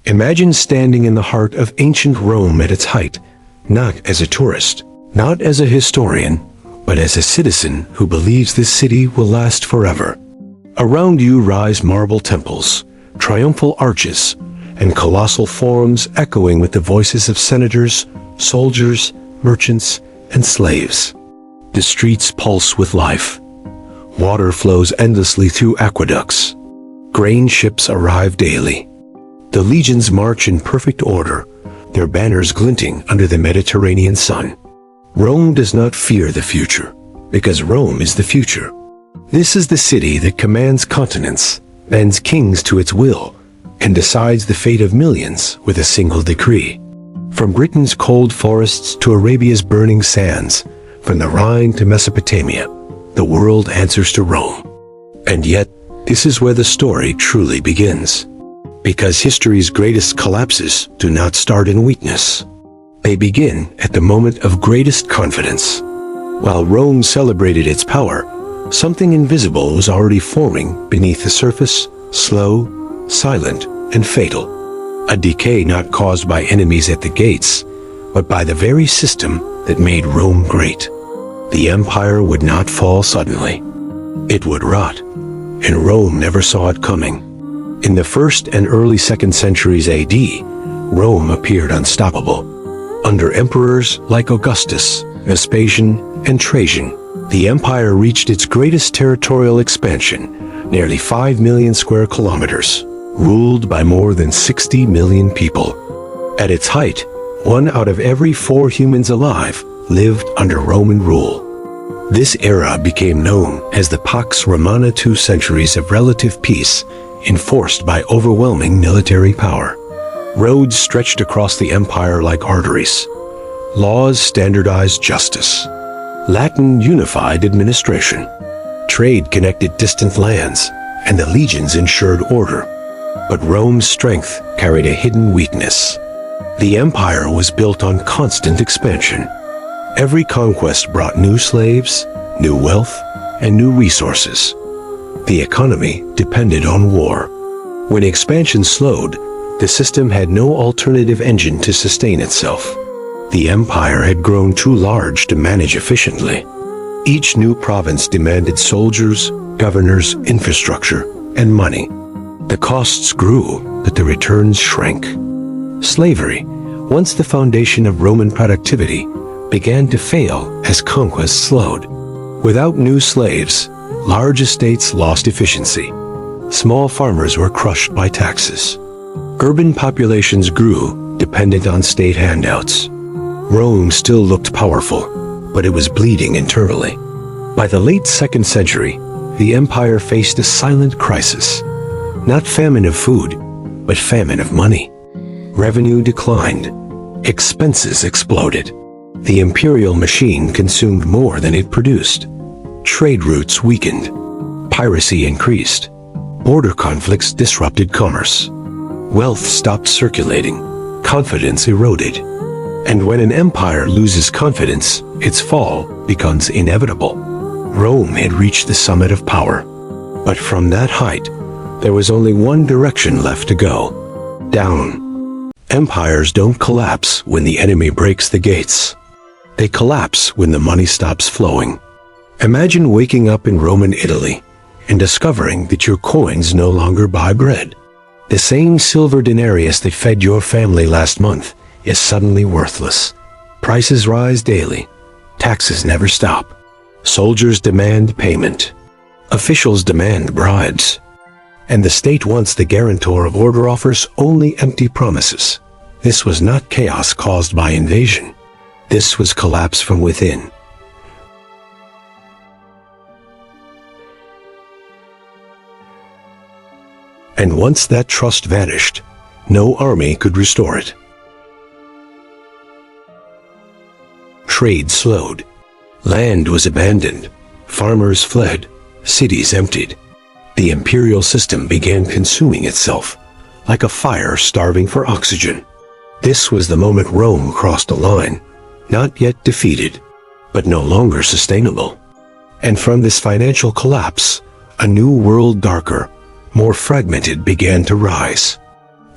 Imagine standing in the heart of ancient Rome at its height, not as a tourist, not as a historian, but as a citizen who believes this city will last forever. Around you rise marble temples, triumphal arches, and colossal forums echoing with the voices of senators, soldiers, merchants, and slaves. The streets pulse with life. Water flows endlessly through aqueducts. Grain ships arrive daily. The legions march in perfect order, their banners glinting under the Mediterranean sun. Rome does not fear the future, because Rome is the future. This is the city that commands continents, bends kings to its will, and decides the fate of millions with a single decree. From Britain's cold forests to Arabia's burning sands, from the Rhine to Mesopotamia, the world answers to Rome. And yet, this is where the story truly begins. Because history's greatest collapses do not start in weakness. They begin at the moment of greatest confidence. While Rome celebrated its power, something invisible was already forming beneath the surface, slow, silent, and fatal. A decay not caused by enemies at the gates, but by the very system that made Rome great. The empire would not fall suddenly. It would rot, and Rome never saw it coming. In the 1st and early 2nd centuries AD, Rome appeared unstoppable. Under emperors like Augustus, Vespasian, and Trajan, the empire reached its greatest territorial expansion, nearly 5 million square kilometers, ruled by more than 60 million people. At its height, 1 out of every 4 humans alive lived under Roman rule. This era became known as the Pax Romana, 2 centuries of relative peace, enforced by overwhelming military power. Roads stretched across the empire like arteries. Laws standardized justice. Latin unified administration. Trade connected distant lands, and the legions ensured order. But Rome's strength carried a hidden weakness. The empire was built on constant expansion. Every conquest brought new slaves, new wealth, and new resources. The economy depended on war. When expansion slowed, the system had no alternative engine to sustain itself. The empire had grown too large to manage efficiently. Each new province demanded soldiers, governors, infrastructure, and money. The costs grew, but the returns shrank. Slavery, once the foundation of Roman productivity, began to fail as conquest slowed. Without new slaves, large estates lost efficiency. Small farmers were crushed by taxes. Urban populations grew, dependent on state handouts. Rome still looked powerful, but it was bleeding internally. By the late 2nd century, the empire faced a silent crisis. Not famine of food, but famine of money. Revenue declined. Expenses exploded. The imperial machine consumed more than it produced. Trade routes weakened. Piracy increased. Border conflicts disrupted commerce. Wealth stopped circulating. Confidence eroded. And when an empire loses confidence, its fall becomes inevitable. Rome had reached the summit of power. But from that height, there was only one direction left to go: down. Empires don't collapse when the enemy breaks the gates. They collapse when the money stops flowing. Imagine waking up in Roman Italy and discovering that your coins no longer buy bread. The same silver denarius that fed your family last month is suddenly worthless. Prices rise daily. Taxes never stop. Soldiers demand payment. Officials demand bribes. And the state, once the guarantor of order, offers only empty promises. This was not chaos caused by invasion. This was collapse from within. And once that trust vanished, no army could restore it. Trade slowed. Land was abandoned. Farmers fled. Cities emptied. The imperial system began consuming itself, like a fire starving for oxygen. This was the moment Rome crossed a line, not yet defeated, but no longer sustainable. And from this financial collapse, a new world, darker, more fragmented, began to rise.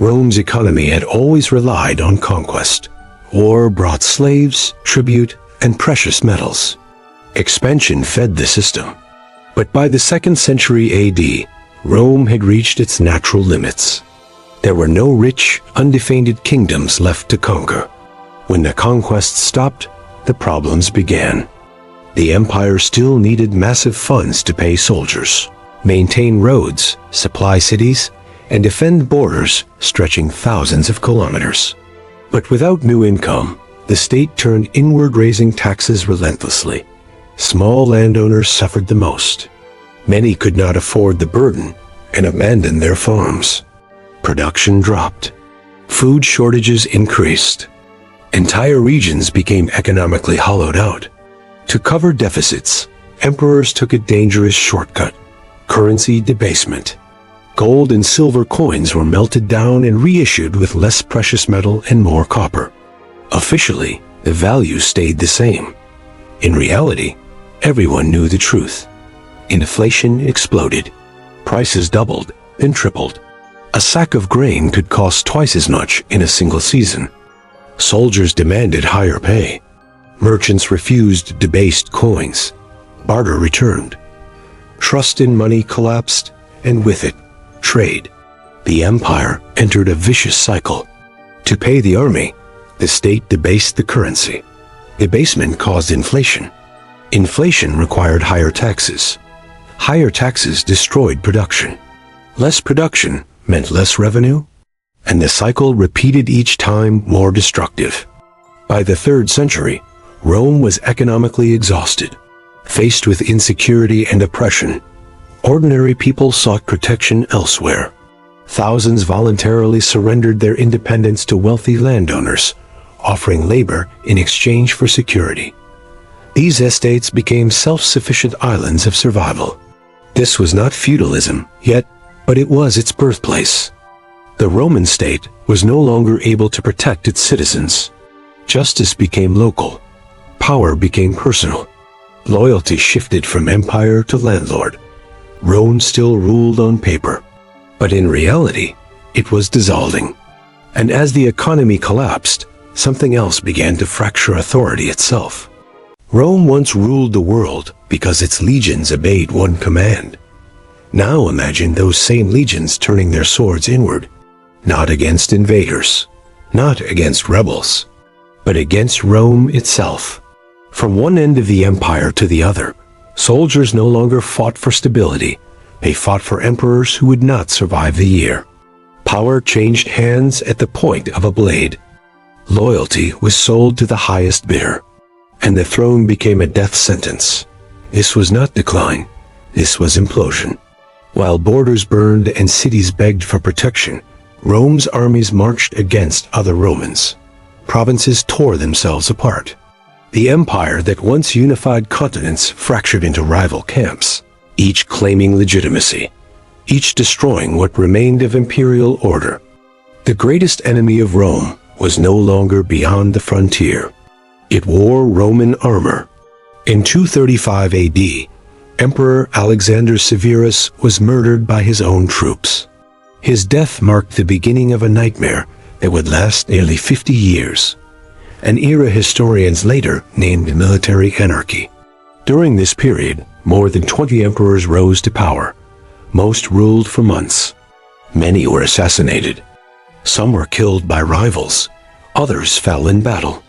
Rome's economy had always relied on conquest. War brought slaves, tribute, and precious metals. Expansion fed the system. But by the 2nd century AD, Rome had reached its natural limits. There were no rich, undefended kingdoms left to conquer. When the conquest stopped, the problems began. The empire still needed massive funds to pay soldiers, maintain roads, supply cities, and defend borders stretching thousands of kilometers. But without new income, the state turned inward, raising taxes relentlessly. Small landowners suffered the most. Many could not afford the burden and abandoned their farms. Production dropped. Food shortages increased. Entire regions became economically hollowed out. To cover deficits, emperors took a dangerous shortcut: currency debasement. Gold and silver coins were melted down and reissued with less precious metal and more copper. Officially, the value stayed the same. In reality, everyone knew the truth. Inflation exploded. Prices doubled, then tripled. A sack of grain could cost twice as much in a single season. Soldiers demanded higher pay. Merchants refused debased coins. Barter returned. Trust in money collapsed, and with it, trade. The empire entered a vicious cycle. To pay the army, the state debased the currency. Debasement caused inflation. Inflation required higher taxes. Higher taxes destroyed production. Less production meant less revenue, and the cycle repeated, each time more destructive. By the 3rd century, Rome was economically exhausted. Faced with insecurity and oppression, ordinary people sought protection elsewhere. Thousands voluntarily surrendered their independence to wealthy landowners, offering labor in exchange for security. These estates became self-sufficient islands of survival. This was not feudalism yet, but it was its birthplace. The Roman state was no longer able to protect its citizens. Justice became local. Power became personal. Loyalty shifted from empire to landlord. Rome still ruled on paper, but in reality, it was dissolving. And as the economy collapsed, something else began to fracture authority itself. Rome once ruled the world because its legions obeyed one command. Now imagine those same legions turning their swords inward, not against invaders, not against rebels, but against Rome itself. From one end of the empire to the other, soldiers no longer fought for stability. They fought for emperors who would not survive the year. Power changed hands at the point of a blade. Loyalty was sold to the highest bidder, and the throne became a death sentence. This was not decline. This was implosion. While borders burned and cities begged for protection, Rome's armies marched against other Romans. Provinces tore themselves apart. The empire that once unified continents fractured into rival camps, each claiming legitimacy, each destroying what remained of imperial order. The greatest enemy of Rome was no longer beyond the frontier. It wore Roman armor. In 235 AD, Emperor Alexander Severus was murdered by his own troops. His death marked the beginning of a nightmare that would last nearly 50 years, an era historians later named military anarchy. During this period, more than 20 emperors rose to power. Most ruled for months. Many were assassinated. Some were killed by rivals. Others fell in battle.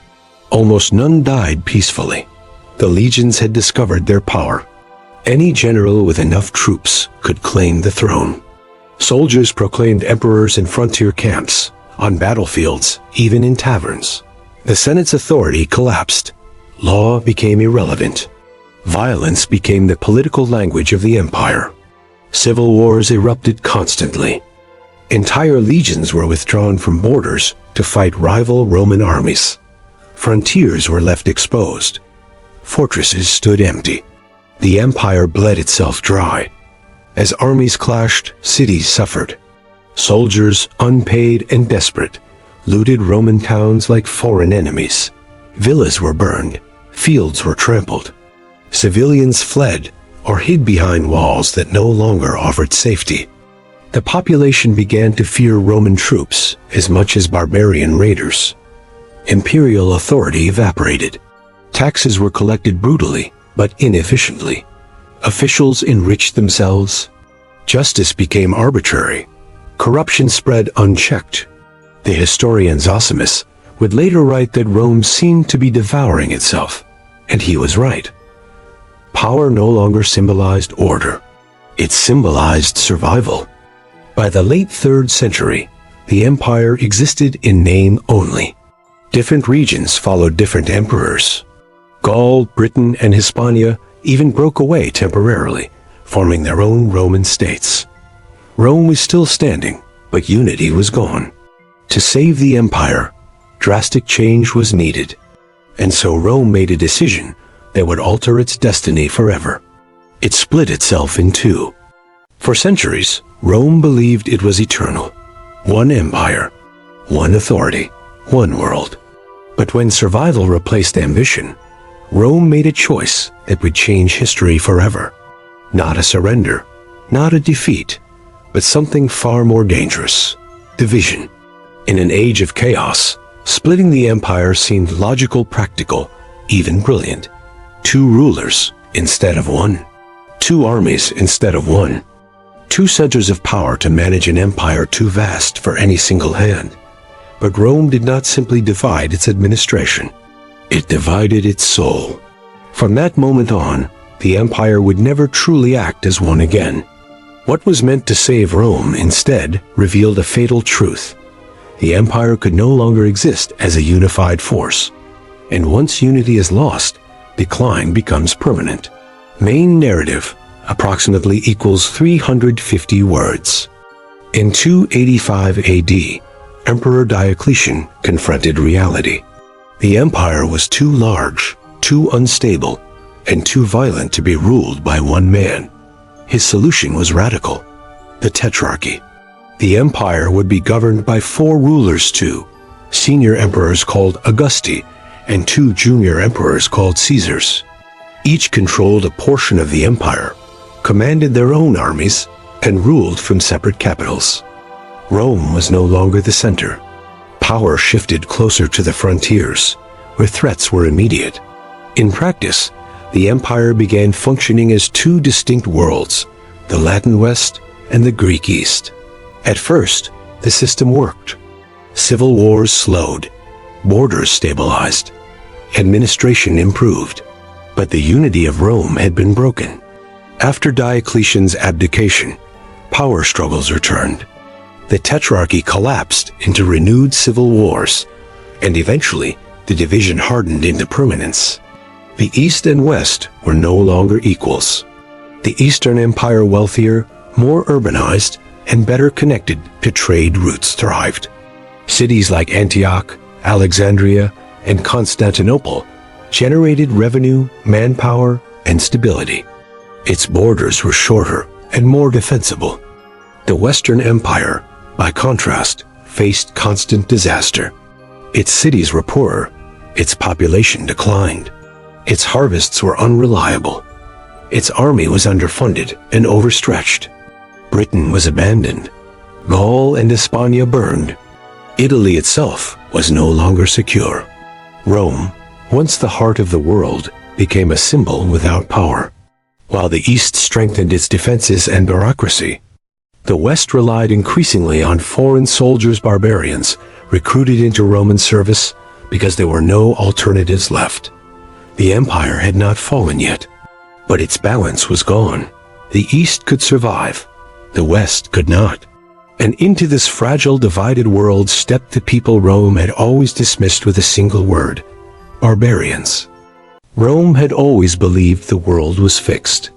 Almost none died peacefully. The legions had discovered their power. Any general with enough troops could claim the throne. Soldiers proclaimed emperors in frontier camps, on battlefields, even in taverns. The Senate's authority collapsed. Law became irrelevant. Violence became the political language of the empire. Civil wars erupted constantly. Entire legions were withdrawn from borders to fight rival Roman armies. Frontiers were left exposed. Fortresses stood empty. The empire bled itself dry. As armies clashed, cities suffered. Soldiers, unpaid and desperate, looted Roman towns like foreign enemies. Villas were burned. Fields were trampled. Civilians fled or hid behind walls that no longer offered safety. The population began to fear Roman troops as much as barbarian raiders. Imperial authority evaporated. Taxes were collected brutally, but inefficiently. Officials enriched themselves. Justice became arbitrary. Corruption spread unchecked. The historian Zosimus would later write that Rome seemed to be devouring itself, and he was right. Power no longer symbolized order. It symbolized survival. By the late 3rd century, the empire existed in name only. Different regions followed different emperors. Gaul, Britain, and Hispania even broke away temporarily, forming their own Roman states. Rome was still standing, but unity was gone. To save the empire, drastic change was needed, and so Rome made a decision that would alter its destiny forever. It split itself in two. For centuries, Rome believed it was eternal. One empire, one authority, one world. But when survival replaced ambition, Rome made a choice that would change history forever. Not a surrender, not a defeat, but something far more dangerous: division. In an age of chaos, splitting the empire seemed logical, practical, even brilliant. 2 rulers instead of one. 2 armies instead of one. 2 centers of power to manage an empire too vast for any single hand. But Rome did not simply divide its administration. It divided its soul. From that moment on, the empire would never truly act as one again. What was meant to save Rome instead revealed a fatal truth. The empire could no longer exist as a unified force. And once unity is lost, decline becomes permanent. Main narrative approximately equals 350 words. In 285 AD, Emperor Diocletian confronted reality. The empire was too large, too unstable, and too violent to be ruled by one man. His solution was radical: the Tetrarchy. The empire would be governed by 4 rulers: 2 senior emperors called Augusti, and 2 junior emperors called Caesars. Each controlled a portion of the empire, commanded their own armies, and ruled from separate capitals. Rome was no longer the center. Power shifted closer to the frontiers, where threats were immediate. In practice, the empire began functioning as 2 distinct worlds: the Latin West and the Greek East. At first, the system worked. Civil wars slowed, borders stabilized, administration improved. But the unity of Rome had been broken. After Diocletian's abdication, power struggles returned. The Tetrarchy collapsed into renewed civil wars, and eventually the division hardened into permanence. The East and West were no longer equals. The Eastern Empire, wealthier, more urbanized, and better connected to trade routes, thrived. Cities like Antioch, Alexandria, and Constantinople generated revenue, manpower, and stability. Its borders were shorter and more defensible. The Western Empire, by contrast, faced constant disaster. Its cities were poorer, its population declined. Its harvests were unreliable. Its army was underfunded and overstretched. Britain was abandoned. Gaul and Hispania burned. Italy itself was no longer secure. Rome, once the heart of the world, became a symbol without power. While the East strengthened its defenses and bureaucracy, the West relied increasingly on foreign soldiers, barbarians, recruited into Roman service because there were no alternatives left. The empire had not fallen yet, but its balance was gone. The East could survive, the West could not. And into this fragile, divided world stepped the people Rome had always dismissed with a single word: barbarians. Rome had always believed the world was fixed.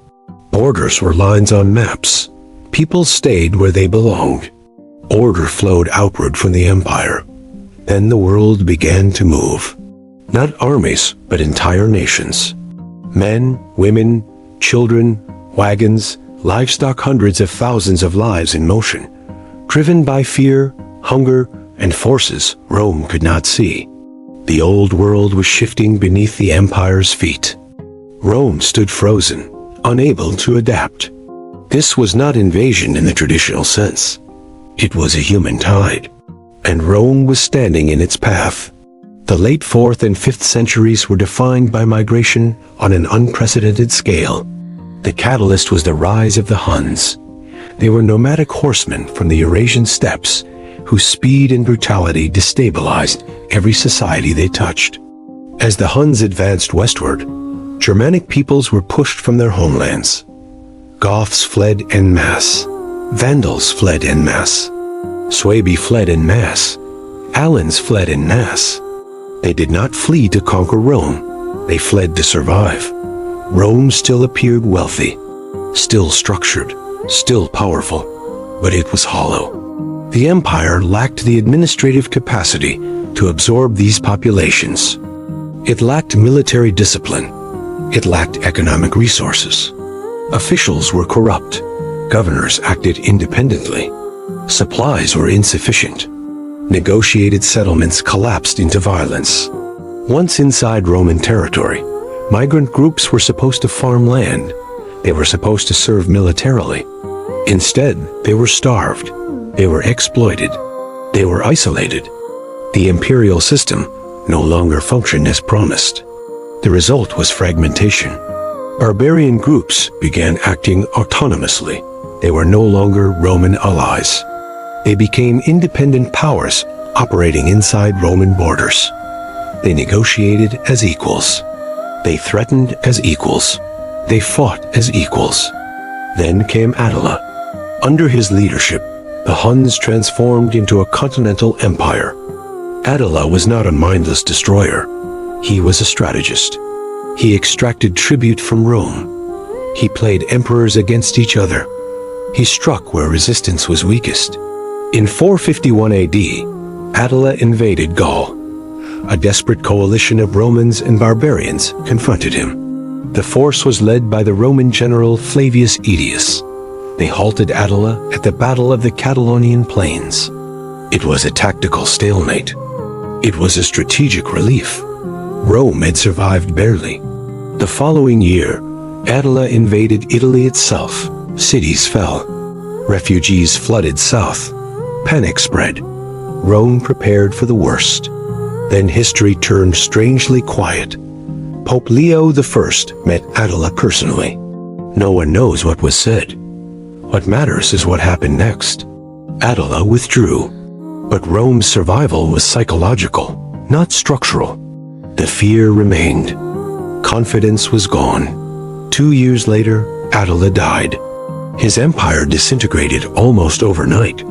Borders were lines on maps. People stayed where they belonged. Order flowed outward from the empire. Then the world began to move. Not armies, but entire nations. Men, women, children, wagons, livestock, hundreds of thousands of lives in motion. Driven by fear, hunger, and forces Rome could not see. The old world was shifting beneath the empire's feet. Rome stood frozen, unable to adapt. This was not invasion in the traditional sense. It was a human tide, and Rome was standing in its path. The late 4th and 5th centuries were defined by migration on an unprecedented scale. The catalyst was the rise of the Huns. They were nomadic horsemen from the Eurasian steppes, whose speed and brutality destabilized every society they touched. As the Huns advanced westward, Germanic peoples were pushed from their homelands. Goths fled en masse. Vandals fled en masse. Suebi fled en masse. Alans fled en masse. They did not flee to conquer Rome. They fled to survive. Rome still appeared wealthy, still structured, still powerful, but it was hollow. The empire lacked the administrative capacity to absorb these populations. It lacked military discipline. It lacked economic resources. Officials were corrupt. Governors acted independently. Supplies were insufficient. Negotiated settlements collapsed into violence. Once inside Roman territory, migrant groups were supposed to farm land. They were supposed to serve militarily. Instead, they were starved. They were exploited. They were isolated. The imperial system no longer functioned as promised. The result was fragmentation. Barbarian groups began acting autonomously. They were no longer Roman allies. They became independent powers operating inside Roman borders. They negotiated as equals. They threatened as equals. They fought as equals. Then came Attila. Under his leadership, the Huns transformed into a continental empire. Attila was not a mindless destroyer. He was a strategist. He extracted tribute from Rome. He played emperors against each other. He struck where resistance was weakest. In 451 AD, Attila invaded Gaul. A desperate coalition of Romans and barbarians confronted him. The force was led by the Roman general Flavius Aetius. They halted Attila at the Battle of the Catalonian Plains. It was a tactical stalemate. It was a strategic relief. Rome had survived barely. The following year, Attila invaded Italy itself. Cities fell. Refugees flooded south. Panic spread. Rome prepared for the worst. Then history turned strangely quiet. Pope Leo I met Attila personally. No one knows what was said. What matters is what happened next. Attila withdrew, but Rome's survival was psychological, not structural. The fear remained. Confidence was gone. 2 years later, Attila died. His empire disintegrated almost overnight,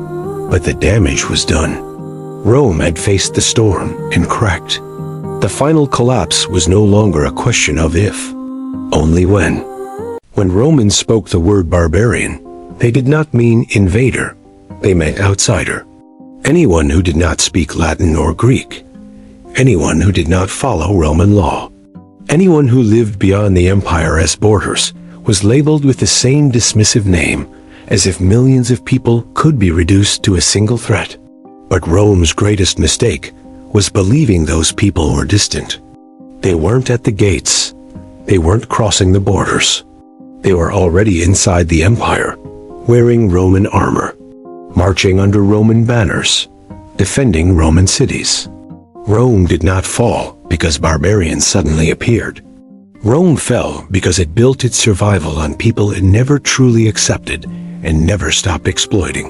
but the damage was done. Rome had faced the storm and cracked. The final collapse was no longer a question of if, only when. When Romans spoke the word barbarian, they did not mean invader. They meant outsider. Anyone who did not speak Latin or Greek. Anyone who did not follow Roman law. Anyone who lived beyond the empire's borders was labeled with the same dismissive name, as if millions of people could be reduced to a single threat. But Rome's greatest mistake was believing those people were distant. They weren't at the gates. They weren't crossing the borders. They were already inside the empire, wearing Roman armor, marching under Roman banners, defending Roman cities. Rome did not fall because barbarians suddenly appeared. Rome fell because it built its survival on people it never truly accepted and never stopped exploiting.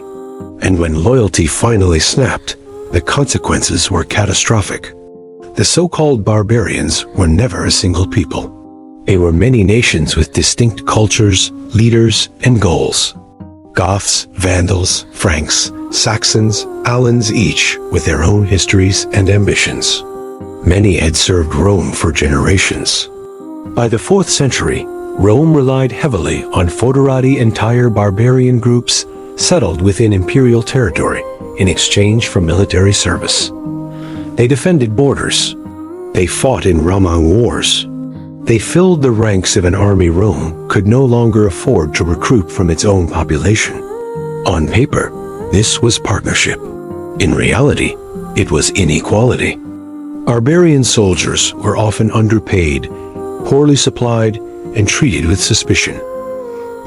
And when loyalty finally snapped, the consequences were catastrophic. The so-called barbarians were never a single people. They were many nations with distinct cultures, leaders, and goals. Goths, Vandals, Franks, Saxons, Alans, each with their own histories and ambitions. Many had served Rome for generations. By the 4th century, Rome relied heavily on foederati entire barbarian groups settled within imperial territory in exchange for military service. They defended borders. They fought in Roman wars. They filled the ranks of an army Rome could no longer afford to recruit from its own population. On paper, this was partnership. In reality, it was inequality. Barbarian soldiers were often underpaid, poorly supplied, and treated with suspicion.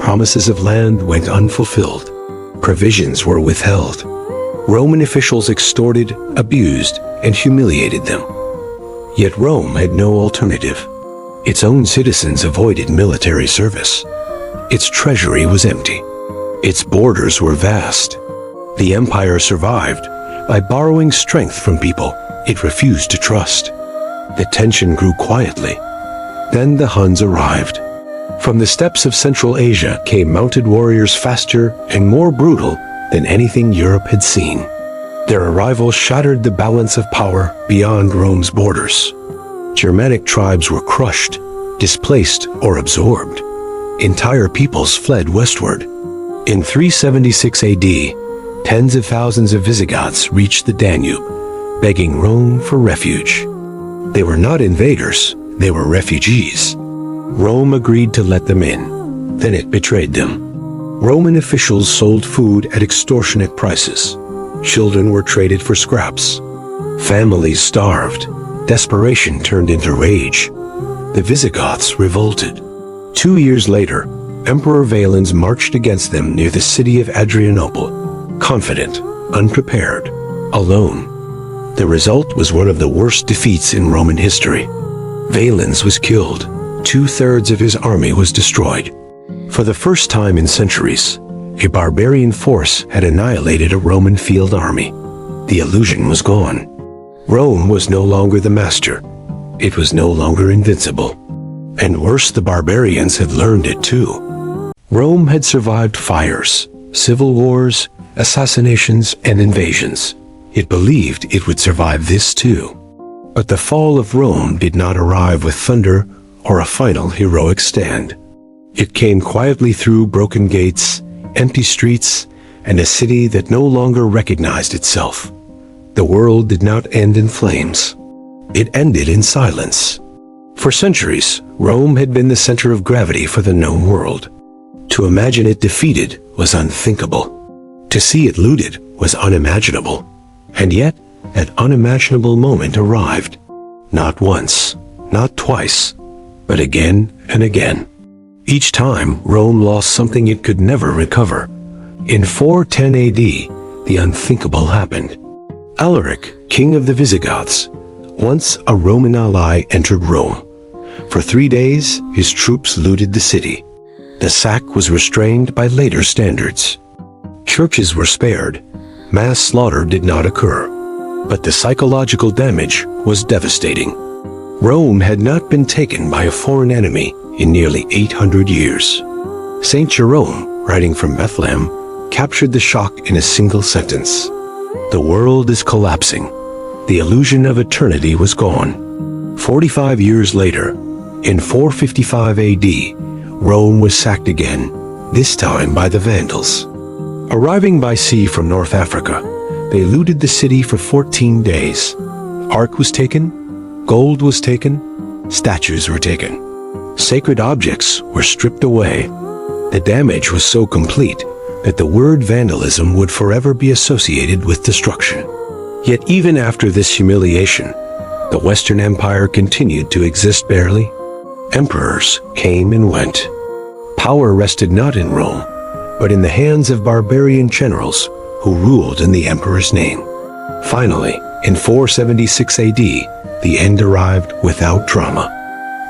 Promises of land went unfulfilled. Provisions were withheld. Roman officials extorted, abused, and humiliated them. Yet Rome had no alternative. Its own citizens avoided military service. Its treasury was empty. Its borders were vast. The empire survived by borrowing strength from people it refused to trust. The tension grew quietly. Then the Huns arrived. From the steppes of Central Asia came mounted warriors faster and more brutal than anything Europe had seen. Their arrival shattered the balance of power beyond Rome's borders. Germanic tribes were crushed, displaced, or absorbed. Entire peoples fled westward. In 376 AD, tens of thousands of Visigoths reached the Danube, begging Rome for refuge. They were not invaders, they were refugees. Rome agreed to let them in. Then it betrayed them. Roman officials sold food at extortionate prices. Children were traded for scraps. Families starved. Desperation turned into rage. The Visigoths revolted. 2 years later, Emperor Valens marched against them near the city of Adrianople, confident, unprepared, alone. The result was one of the worst defeats in Roman history. Valens was killed. 2/3 of his army was destroyed. For the first time in centuries, a barbarian force had annihilated a Roman field army. The illusion was gone. Rome was no longer the master. It was no longer invincible. And worse, the barbarians had learned it too. Rome had survived fires, civil wars, assassinations, and invasions. It believed it would survive this too. But the fall of Rome did not arrive with thunder or a final heroic stand. It came quietly through broken gates, empty streets, and a city that no longer recognized itself. The world did not end in flames. It ended in silence. For centuries, Rome had been the center of gravity for the known world. To imagine it defeated was unthinkable. To see it looted was unimaginable. And yet, an unimaginable moment arrived. Not once, not twice, but again and again. Each time, Rome lost something it could never recover. In 410 AD, the unthinkable happened. Alaric, king of the Visigoths, once a Roman ally, entered Rome. For 3 days, his troops looted the city. The sack was restrained by later standards. Churches were spared. Mass slaughter did not occur. But the psychological damage was devastating. Rome had not been taken by a foreign enemy in nearly 800 years. Saint Jerome, writing from Bethlehem, captured the shock in a single sentence. The world is collapsing. The illusion of eternity was gone. 45 years later, in 455 AD, Rome was sacked again, this time by the Vandals. Arriving by sea from North Africa, they looted the city for 14 days. Ark was taken, gold was taken, statues were taken. Sacred objects were stripped away. The damage was so complete that the word vandalism would forever be associated with destruction. Yet even after this humiliation, the Western Empire continued to exist barely. Emperors came and went. Power rested not in Rome, but in the hands of barbarian generals who ruled in the emperor's name. Finally, in 476 AD, the end arrived without drama.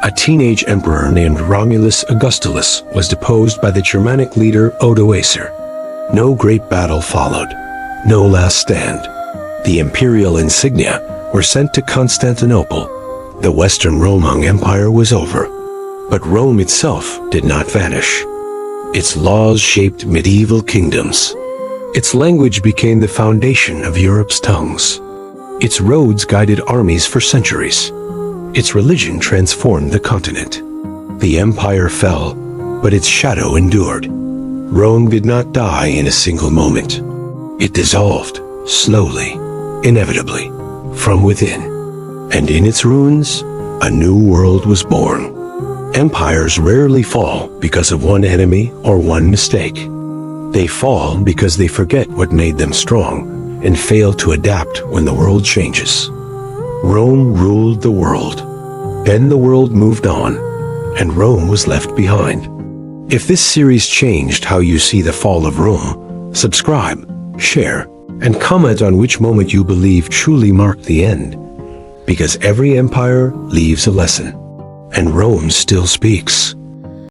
A teenage emperor named Romulus Augustulus was deposed by the Germanic leader Odoacer. No great battle followed. No last stand. The imperial insignia were sent to Constantinople. The Western Roman Empire was over. But Rome itself did not vanish. Its laws shaped medieval kingdoms. Its language became the foundation of Europe's tongues. Its roads guided armies for centuries. Its religion transformed the continent. The empire fell, but its shadow endured. Rome did not die in a single moment. It dissolved, slowly, inevitably, from within. And in its ruins, a new world was born. Empires rarely fall because of one enemy or one mistake. They fall because they forget what made them strong and fail to adapt when the world changes. Rome ruled the world. Then the world moved on, and Rome was left behind. If this series changed how you see the fall of Rome, subscribe, share, and comment on which moment you believe truly marked the end. Because every empire leaves a lesson, and Rome still speaks.